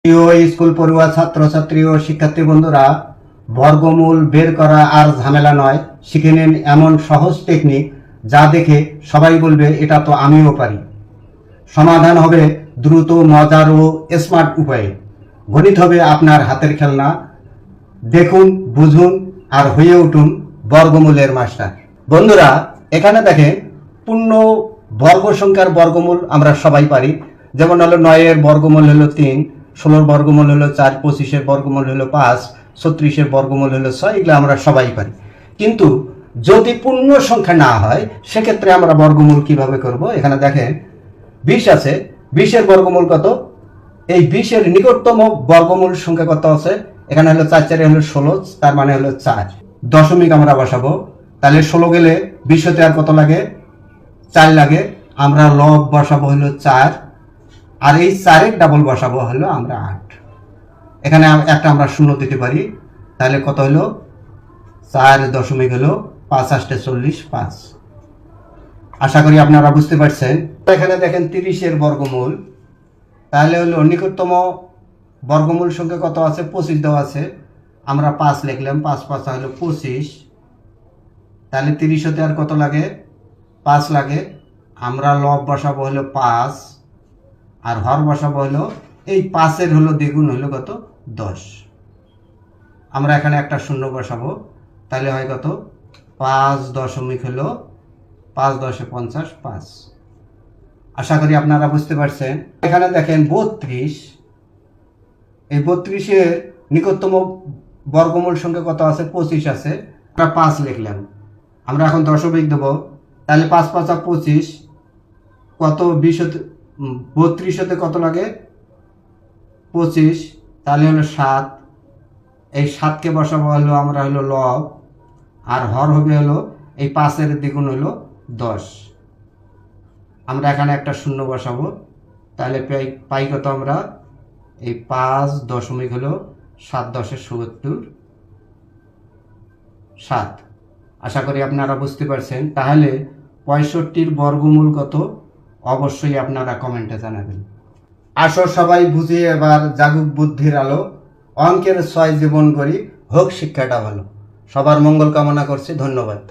প্রিয় স্কুল পড়ুয়া ছাত্রছাত্রী ও শিক্ষার্থী বন্ধুরা, বর্গমূল বের করা আর ঝামেলা নয়। শিখে নিন এমন সহজ টেকনিক যা দেখে সবাই বলবে এটা তো আমিও পারি। সমাধান হবে দ্রুত, মজার ও স্মার্ট উপায়ে। গণিত হবে আপনার হাতের খেলনা। দেখুন, বুঝুন আর হয়ে উঠুন বর্গমূলের মাস্টার। বন্ধুরা, এখানে দেখেন পূর্ণ বর্গ সংখ্যার বর্গমূল আমরা সবাই পারি। যেমন হলো 9-এর বর্গমূল হলো 3, 16-এর বর্গমূল হলো 4, 25-এর বর্গমূল হলো 5, 36-এর বর্গমূল হলো 6। এগুলো আমরা সবাই পারি। কিন্তু যদি পূর্ণ সংখ্যা না হয় সেক্ষেত্রে আমরা বর্গমূল কিভাবে করব? এখানে দেখেন 20 আছে। 20-এর বর্গমূল কত? এই 20-এর নিকটতম বর্গমূল সংখ্যা কত আছে? এখানে হলো 4 4 হলো 16, তার মানে হলো 4। দশমিক আমরা বসাবো। তাহলে 16 গেলে 20 হতে আর কত লাগে? 4 লাগে। আমরা লব বসাবো হলো 4, আর এই 4-এর ডাবল বসাবো হলো আমরা 8। এখানে একটা আমরা শূন্য দিতে পারি। তাহলে কত হলো? 4 দশমিক হলো 5 8 40, 5। আশা করি আপনারা বুঝতে পারছেন। এখানে দেখেন 30-এর বর্গমূল। তাহলে হলো নিকটতম বর্গমূল সংখ্যা কত আছে? 25 দেওয়া আছে। আমরা 5 লিখলাম। 5 5 হলো 25। তাহলে 30 হতে আর কত লাগে? 5 লাগে। আমরা লব বসাবো হলো 5, আর হর বসাবো হলো এই 5-এর হলো দ্বিগুণ হলো কত? 10। আমরা এখানে একটা শূন্য বসাবো। তাহলে হয় কত? 5 দশমিক হলো 5 10 50, 5। আশা করি আপনারা বুঝতে পারছেন। এখানে দেখেন 32। এই 32-এর নিকটতম বর্গমূল সংখ্যা কত আছে? 25 আছে। আমরা 5 লিখলাম। আমরা এখন দশমিক দেবো। তাহলে 5 5 25 কত? 20 হতে 32 হতে কত লাগে? 25। তাহলে হলো 7। এই 7কে বসাবো হলো আমরা হলো লব, আর হর হবে হলো এই 5-এর দ্বিগুণ হলো 10। আমরা এখানে একটা শূন্য বসাবো। তাহলে পাই কত আমরা? এই 5 দশমিক হলো 7 10 70, 7। আশা করি আপনারা বুঝতে পারছেন। তাহলে 65-র বর্গমূল কত? অবশ্যই আপনারা কমেন্টে জানাবেন। আসো সবাই বুঝি এবার, জাগুক বুদ্ধির আলো। অঙ্কের 6 জীবন করি, হোক শিক্ষাটা ভালো। সবার মঙ্গল কামনা করছি। ধন্যবাদ।